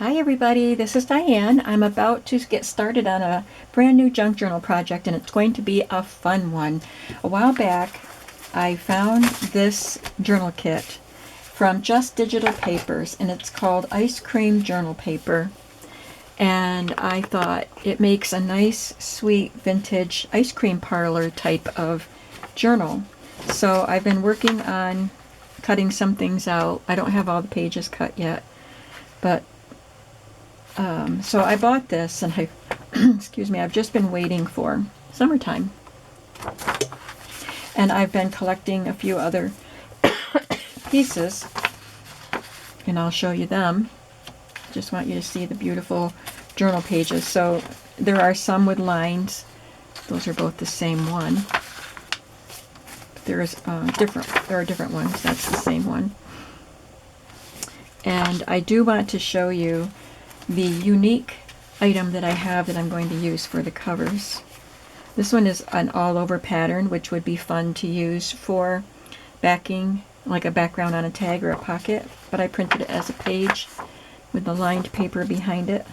Hi everybody, this is Diane. I'm about to get started on a brand new junk journal project, and it's going to be a fun one. A while back I found this journal kit from Just Digital Papers, and it's called Ice Cream Journal Paper. And I thought it makes a nice, sweet, vintage ice cream parlor type of journal. So I've been working on cutting some things out. I don't have all the pages cut yet, but so I bought this, and excuse me, I've just been waiting for summertime. And I've been collecting a few other pieces, and I'll show you them. Just want you to see the beautiful journal pages. So there are some with lines. Those are both the same one. There are different ones. That's the same one. And I do want to show you the unique item that I have that I'm going to use for the covers. This one is an all-over pattern, which would be fun to use for backing, like a background on a tag or a pocket, but I printed it as a page with the lined paper behind it.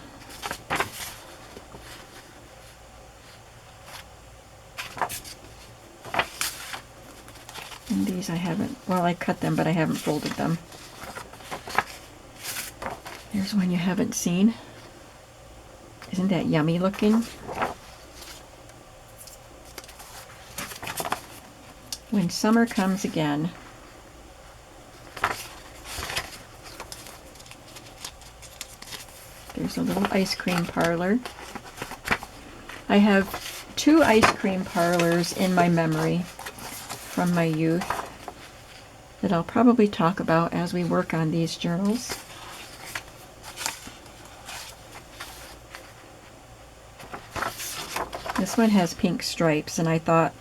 And these I haven't, well, I cut them, but I haven't folded them. There's one you haven't seen. Isn't that yummy looking? When Summer Comes Again. There's a little ice cream parlor. I have two ice cream parlors in my memory from my youth that I'll probably talk about as we work on these journals. This one has pink stripes, and I thought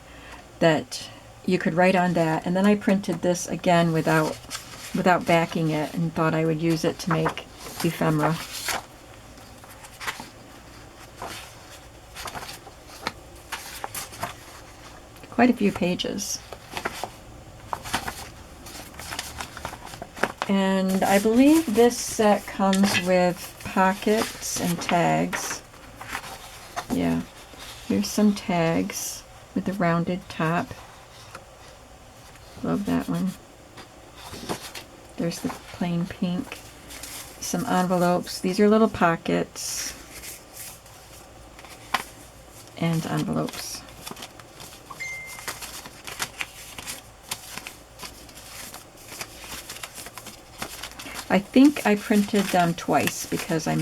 that you could write on that. And then I printed this again without backing it, and thought I would use it to make ephemera. Quite a few pages. And I believe this set comes with pockets and tags. Yeah. Here's some tags with the rounded top. Love that one. There's the plain pink. Some envelopes. These are little pockets and envelopes. I think I printed them twice because I'm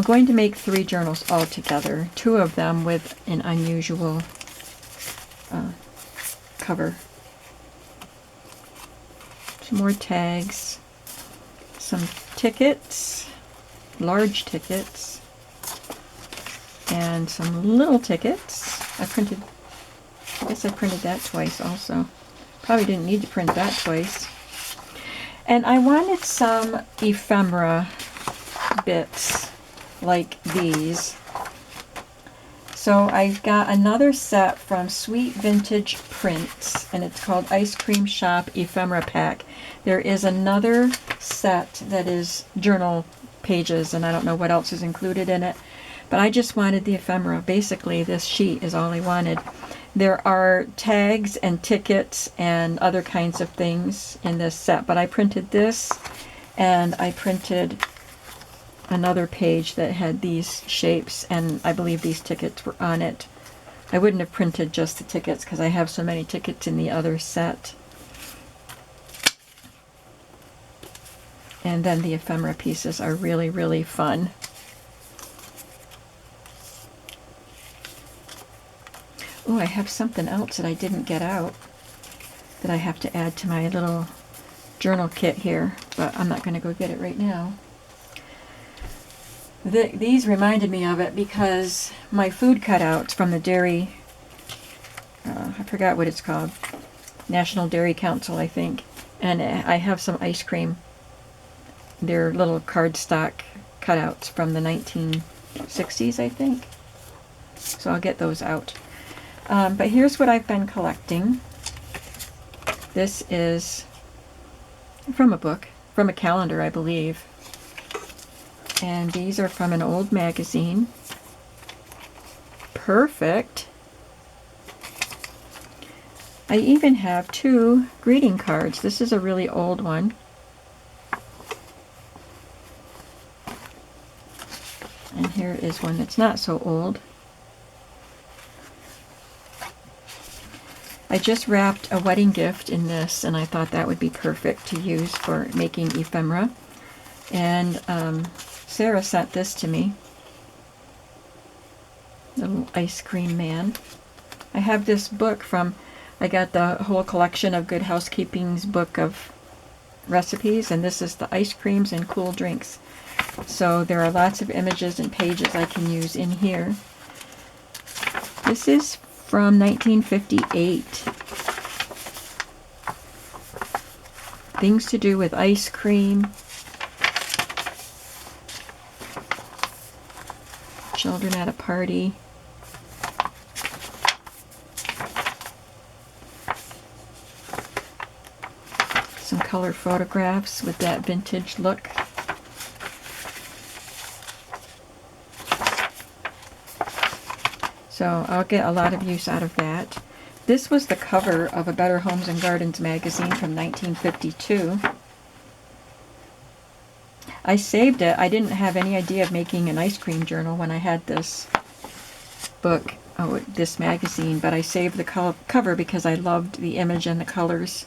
going to make 3 journals all together, 2 of them with an unusual cover. Some more tags, some tickets, large tickets, and some little tickets. I guess I printed that twice also. Probably didn't need to print that twice. And I wanted some ephemera bits like these. So I've got another set from Sweet Vintage Prints, and it's called Ice Cream Shop Ephemera Pack. There is another set that is journal pages, and I don't know what else is included in it, but I just wanted the ephemera. Basically, this sheet is all I wanted. There are tags and tickets and other kinds of things in this set, but I printed this, and I printed another page that had these shapes, and I believe these tickets were on it. I wouldn't have printed just the tickets because I have so many tickets in the other set. And then the ephemera pieces are really, really fun. Oh, I have something else that I didn't get out that I have to add to my little journal kit here, but I'm not going to go get it right now. These reminded me of it because my food cutouts from the dairy, I forgot what it's called, National Dairy Council, I think, and I have some ice cream. They're little cardstock cutouts from the 1960s, I think. So I'll get those out. But here's what I've been collecting. This is from a book, from a calendar, I believe. And these are from an old magazine. Perfect. I even have 2 greeting cards. This is a really old one. And here is one that's not so old. I just wrapped a wedding gift in this, and I thought that would be perfect to use for making ephemera. And Sarah sent this to me. Little ice cream man. I have this book from, I got the whole collection of Good Housekeeping's book of recipes, and this is the ice creams and cool drinks. So there are lots of images and pages I can use in here. This is from 1958. Things to do with ice cream. Children at a party. Some color photographs with that vintage look. So I'll get a lot of use out of that. This was the cover of a Better Homes and Gardens magazine from 1952. I saved it. I didn't have any idea of making an ice cream journal when I had this book, this magazine, but I saved the cover because I loved the image and the colors.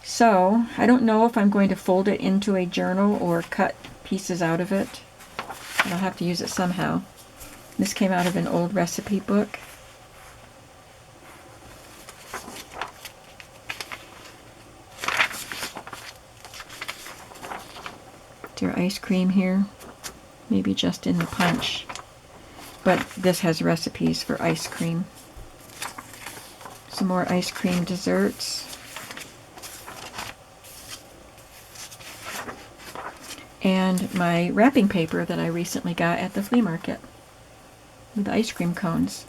So I don't know if I'm going to fold it into a journal or cut pieces out of it. But I'll have to use it somehow. This came out of an old recipe book. Is there ice cream here? Maybe just in the punch. But this has recipes for ice cream. Some more ice cream desserts. And my wrapping paper that I recently got at the flea market with the ice cream cones.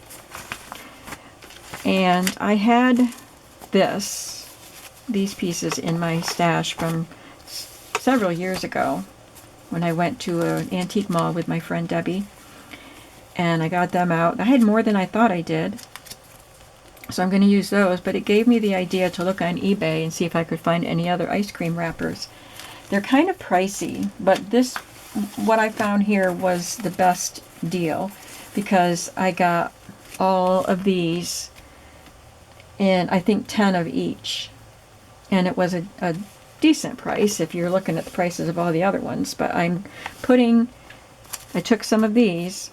And I had these pieces in my stash from several years ago when I went to an antique mall with my friend Debbie. And I got them out. I had more than I thought I did. So I'm going to use those, but it gave me the idea to look on eBay and see if I could find any other ice cream wrappers. They're kind of pricey, but what I found here was the best deal because I got all of these and I think 10 of each. And it was a decent price if you're looking at the prices of all the other ones, but I took some of these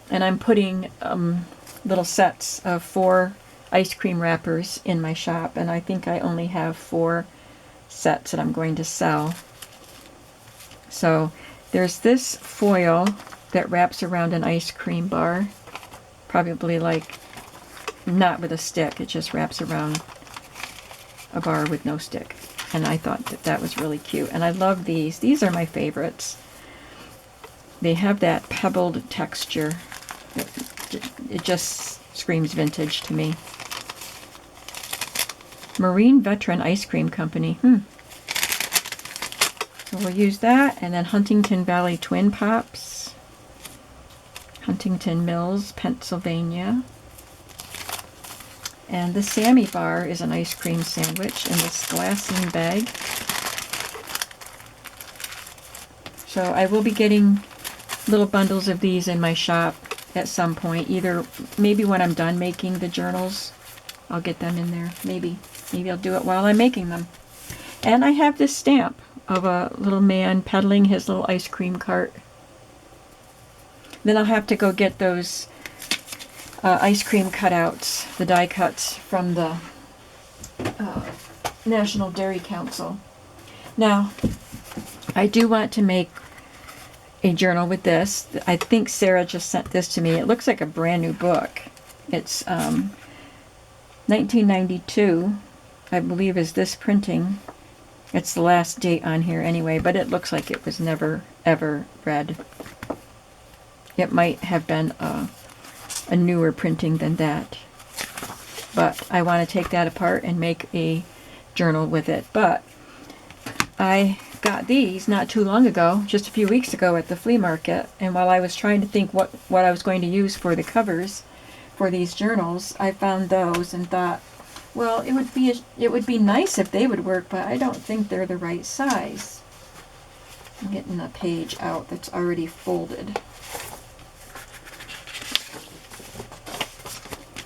and I'm putting little sets of 4 ice cream wrappers in my shop, and I think I only have 4 sets that I'm going to sell. So there's this foil that wraps around an ice cream bar, probably like not with a stick, it just wraps around a bar with no stick, and I thought that was really cute. And I love these are my favorites. They have that pebbled texture. It just screams vintage to me. Marine Veteran Ice Cream Company. So we'll use that. And then Huntington Valley Twin Pops. Huntington Mills, Pennsylvania. And the Sammy Bar is an ice cream sandwich in this glassine bag. So I will be getting little bundles of these in my shop at some point. Either maybe when I'm done making the journals, I'll get them in there. Maybe I'll do it while I'm making them. And I have this stamp of a little man pedaling his little ice cream cart. Then I'll have to go get those ice cream cutouts, the die cuts from the National Dairy Council. Now, I do want to make a journal with this. I think Sarah just sent this to me. It looks like a brand new book. It's 1992, I believe, is this printing. It's the last date on here anyway, but it looks like it was never, ever read. It might have been a newer printing than that. But I want to take that apart and make a journal with it. But I got these not too long ago, just a few weeks ago at the flea market, and while I was trying to think what I was going to use for the covers for these journals, I found those and thought, well, it would be nice if they would work, but I don't think they're the right size. I'm getting a page out that's already folded.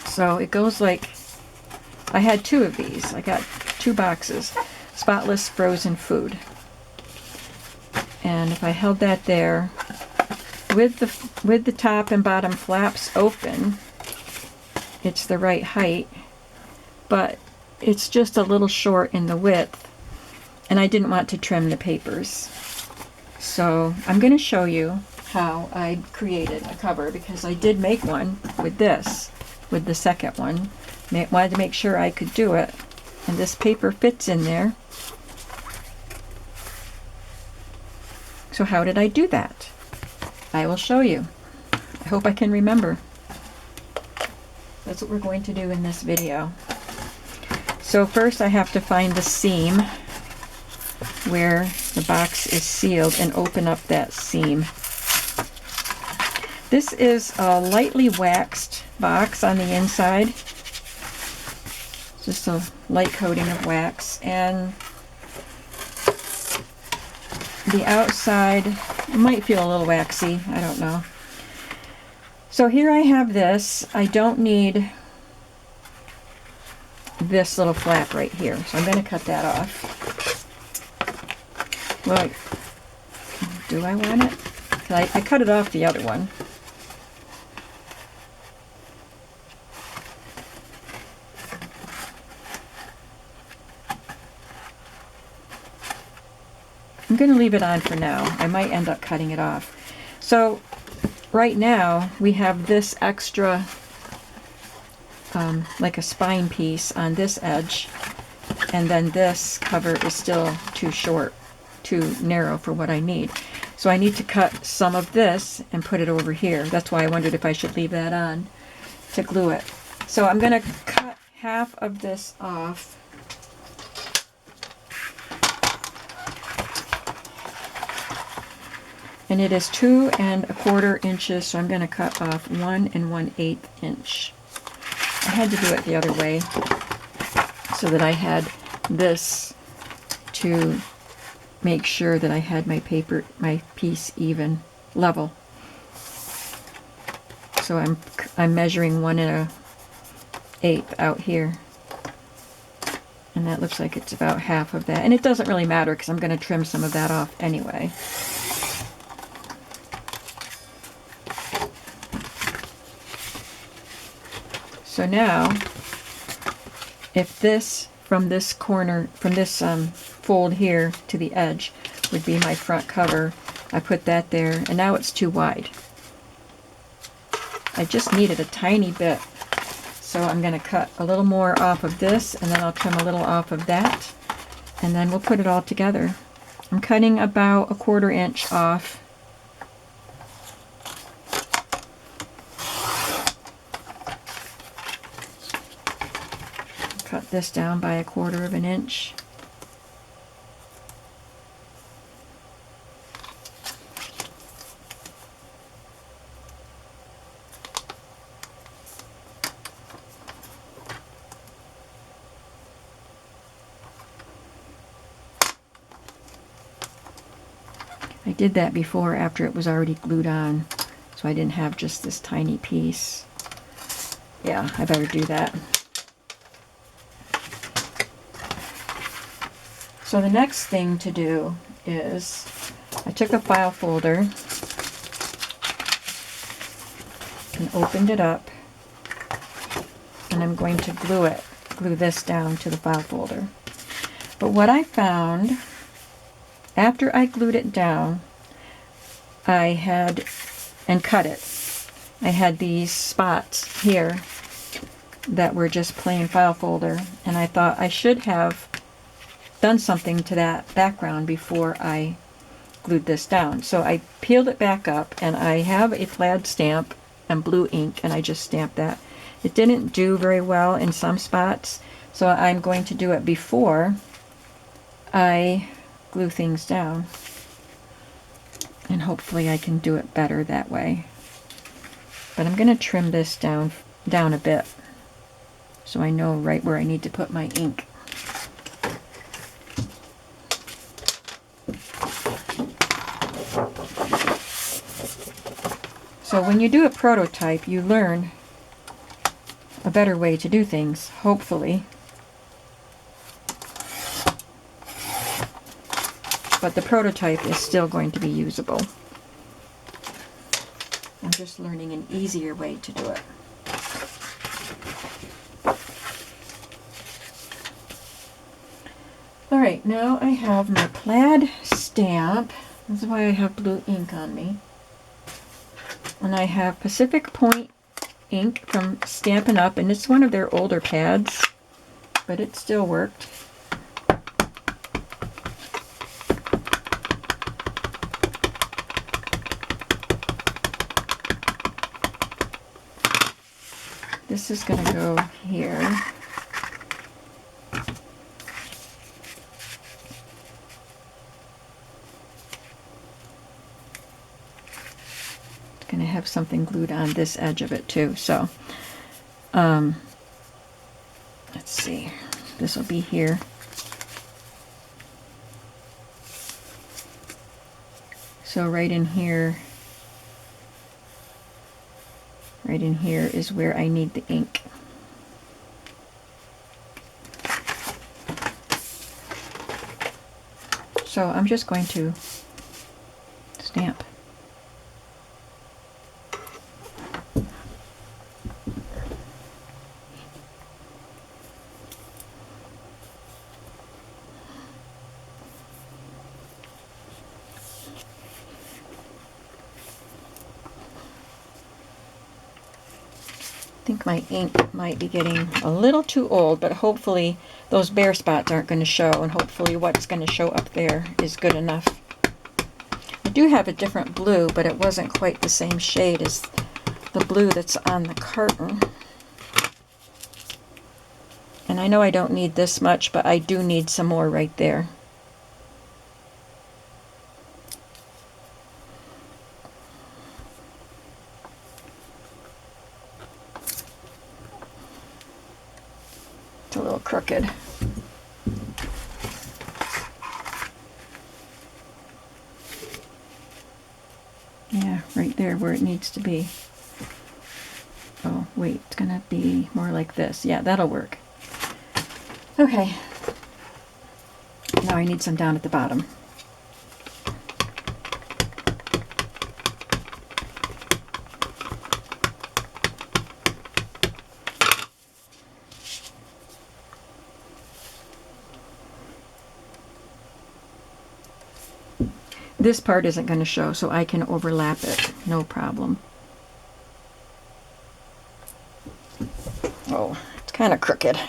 So it goes like, I had 2 of these. I got 2 boxes. Spotless frozen food. And if I held that there, with the top and bottom flaps open, it's the right height, but it's just a little short in the width, and I didn't want to trim the papers. So I'm going to show you how I created a cover, because I did make one with this, with the second one. Wanted to make sure I could do it, and this paper fits in there. So how did I do that? I will show you. I hope I can remember. That's what we're going to do in this video. So first I have to find the seam where the box is sealed and open up that seam. This is a lightly waxed box on the inside. Just a light coating of wax, and the outside might feel a little waxy, I don't know. So here I have this. I don't need this little flap right here, so I'm going to cut that off. Well, do I want it? I cut it off the other one. I'm going to leave it on for now. I might end up cutting it off. So right now we have this extra like a spine piece on this edge, and then this cover is still too short, too narrow for what I need. So I need to cut some of this and put it over here. That's why I wondered if I should leave that on to glue it. So I'm going to cut half of this off. And it is 2 1/4 inches, so I'm going to cut off 1 1/8 inch. I had to do it the other way so that I had this to make sure that I had my piece even, level. So I'm measuring 1 1/8 out here. And that looks like it's about half of that. And it doesn't really matter because I'm going to trim some of that off anyway. So now, if this, from this corner, from this fold here to the edge, would be my front cover, I put that there, and now it's too wide. I just needed a tiny bit, so I'm going to cut a little more off of this, and then I'll trim a little off of that, and then we'll put it all together. I'm cutting about 1/4 inch off. Cut this down by 1/4 inch. I did that before after it was already glued on, so I didn't have just this tiny piece. Yeah, I better do that. So the next thing to do is, I took a file folder and opened it up, and I'm going to glue this down to the file folder. But what I found, after I glued it down, and cut it, I had these spots here that were just plain file folder, and I thought I should have done something to that background before I glued this down. So I peeled it back up, and I have a plaid stamp and blue ink, and I just stamped that. It didn't do very well in some spots, so I'm going to do it before I glue things down. And hopefully I can do it better that way. But I'm going to trim this down a bit so I know right where I need to put my ink. So when you do a prototype, you learn a better way to do things, hopefully. But the prototype is still going to be usable. I'm just learning an easier way to do it. Alright, now I have my plaid stamp. This is why I have blue ink on me. And I have Pacific Point ink from Stampin' Up! And it's one of their older pads, but it still worked. This is going to go here. Going to have something glued on this edge of it too. So let's see, this will be here. So right in here is where I need the ink. So I'm just going to stamp. I think my ink might be getting a little too old, but hopefully those bare spots aren't going to show, and hopefully what's going to show up there is good enough. I do have a different blue, but it wasn't quite the same shade as the blue that's on the carton. And I know I don't need this much, but I do need some more right there. It's a little crooked. Yeah, right there where it needs to be. Oh, wait, it's gonna be more like this. Yeah, that'll work. Okay. Now I need some down at the bottom. This part isn't going to show, so I can overlap it, no problem. Oh, it's kind of crooked.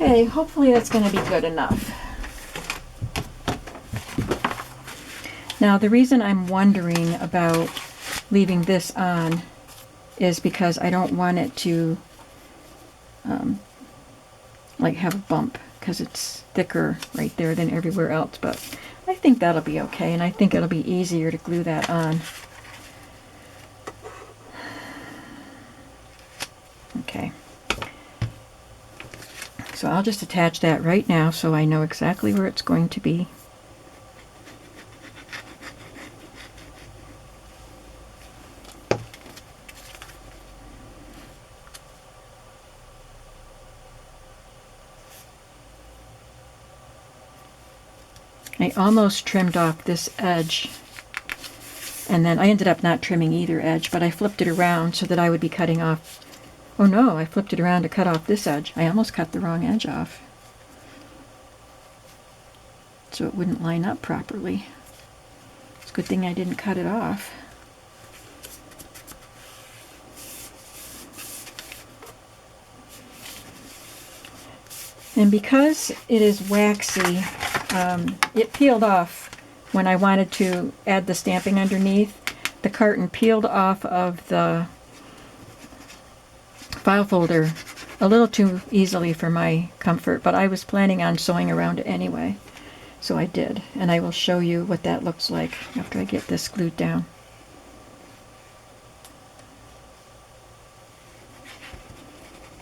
Okay, hopefully that's going to be good enough. Now the reason I'm wondering about leaving this on is because I don't want it to like have a bump, because it's thicker right there than everywhere else, but I think that'll be okay, and I think it'll be easier to glue that on. Okay. So I'll just attach that right now so I know exactly where it's going to be. I almost trimmed off this edge And then I ended up not trimming either edge, but I flipped it around so that I would be cutting off. Oh no, I flipped it around to cut off this edge. I almost cut the wrong edge off, so it wouldn't line up properly. It's a good thing I didn't cut it off. And because it is waxy, it peeled off when I wanted to add the stamping underneath. The carton peeled off of the file folder a little too easily for my comfort, but I was planning on sewing around it anyway, so I did. And I will show you what that looks like after I get this glued down.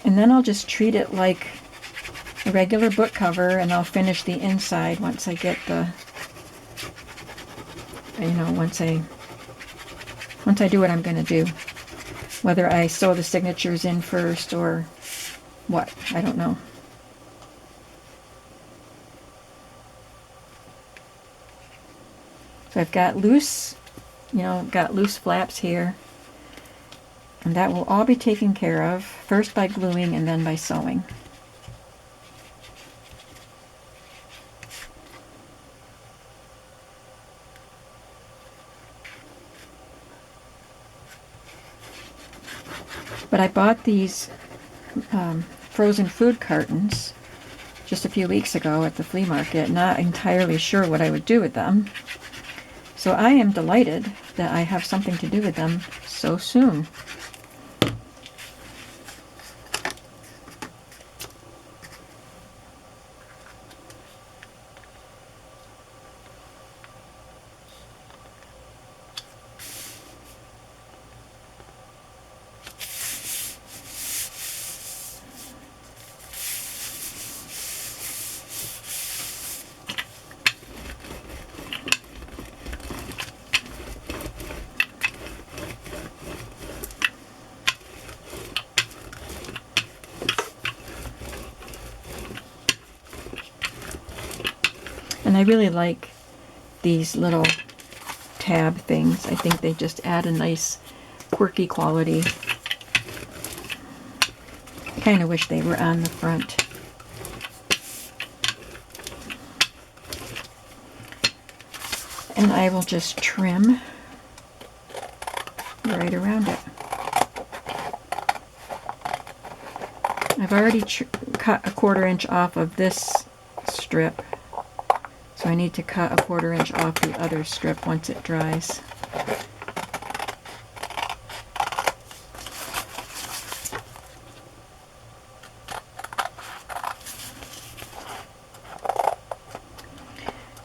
And then I'll just treat it like a regular book cover, and I'll finish the inside once I get the, once I do what I'm going to do. Whether I sew the signatures in first or what, I don't know. So I've got loose, got loose flaps here. And that will all be taken care of, first by gluing and then by sewing. But I bought these frozen food cartons just a few weeks ago at the flea market, not entirely sure what I would do with them. So I am delighted that I have something to do with them so soon. And I really like these little tab things. I think they just add a nice quirky quality. I kind of wish they were on the front. And I will just trim right around it. I've already cut a 1/4 inch off of this strip. So I need to cut a 1/4 inch off the other strip once it dries.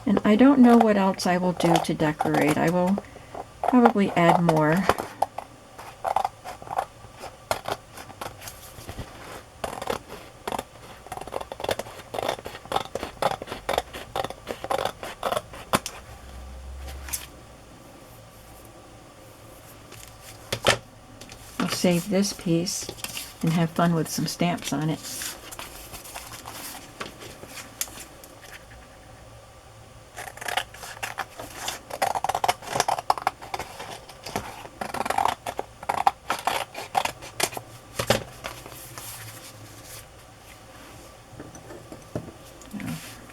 And I don't know what else I will do to decorate. I will probably add more. Save this piece and have fun with some stamps on it.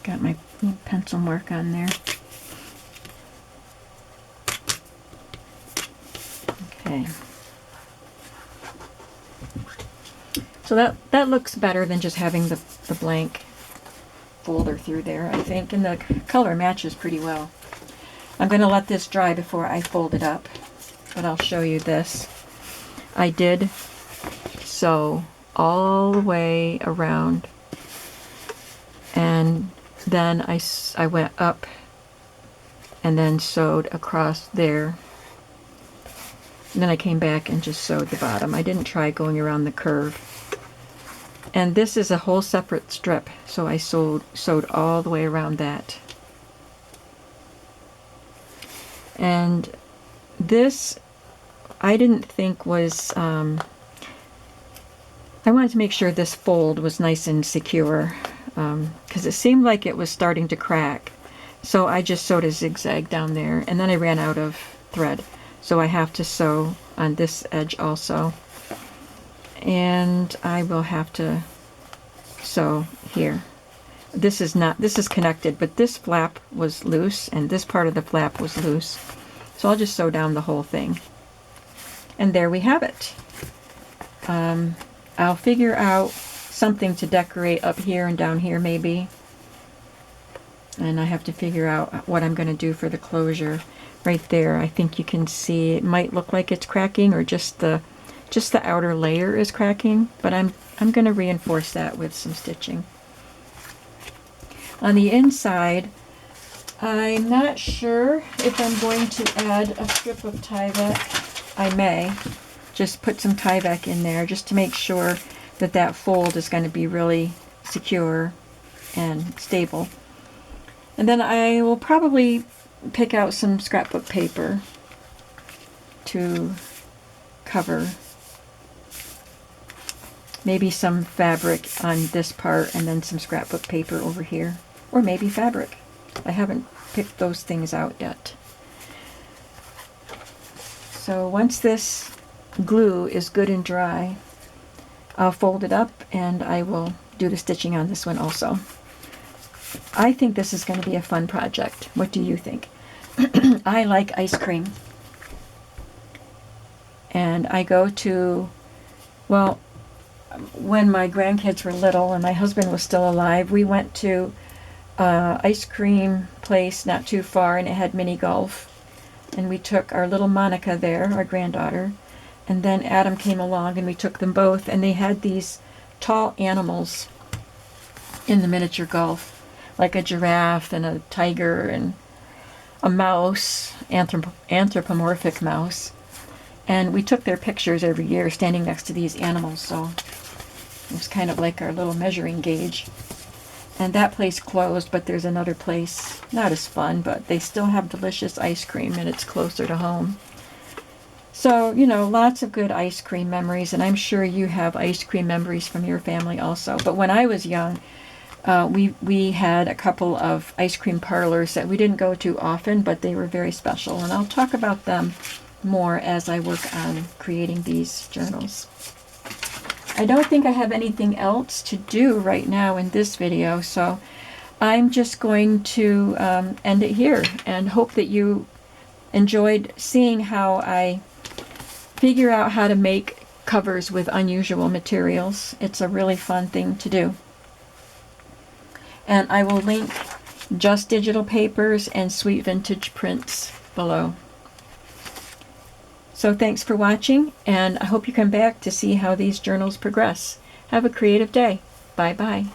Got my pencil mark on there. Okay. So that looks better than just having the blank folder through there, I think, and the color matches pretty well. I'm going to let this dry before I fold it up, but I'll show you this. I did sew all the way around, and then I went up and then sewed across there. And then I came back and just sewed the bottom. I didn't try going around the curve. And this is a whole separate strip, so I sewed all the way around that. And this, I didn't think was, I wanted to make sure this fold was nice and secure, because it seemed like it was starting to crack. So I just sewed a zigzag down there, and then I ran out of thread. so I have to sew on this edge also. And I will have to sew here. This is connected, but this flap was loose and this part of the flap was loose. So I'll just sew down the whole thing. And there we have it. I'll figure out something to decorate up here and down here maybe. And I have to figure out what I'm going to do for the closure. Right there, I think you can see it might look like it's cracking, or just the outer layer is cracking, but I'm going to reinforce that with some stitching. On the inside, I'm not sure if I'm going to add a strip of Tyvek. I may just put some Tyvek in there just to make sure that that fold is going to be really secure and stable. And then I will probably pick out some scrapbook paper to cover. Maybe some fabric on this part and then some scrapbook paper over here. Or maybe fabric. I haven't picked those things out yet. So once this glue is good and dry, I'll fold it up and I will do the stitching on this one also. I think this is going to be a fun project. What do you think? I like ice cream. And I go to, well, when my grandkids were little and my husband was still alive, we went to ice cream place not too far, and it had mini golf, and we took our little Monica there, our granddaughter, and then Adam came along and we took them both, and they had these tall animals in the miniature golf, like a giraffe and a tiger and a mouse, anthropomorphic mouse, and we took their pictures every year standing next to these animals, so it was kind of like our little measuring gauge. And that place closed, but there's another place, not as fun, but they still have delicious ice cream, and it's closer to home. So, you know, lots of good ice cream memories, and I'm sure you have ice cream memories from your family also. But when I was young, we had a couple of ice cream parlors that we didn't go to often, but they were very special, and I'll talk about them more as I work on creating these journals. I don't think I have anything else to do right now in this video, so I'm just going to end it here and hope that you enjoyed seeing how I figure out how to make covers with unusual materials. It's a really fun thing to do. And I will link Just Digital Papers and Sweet Vintage Prints below. So thanks for watching, and I hope you come back to see how these journals progress. Have a creative day. Bye-bye.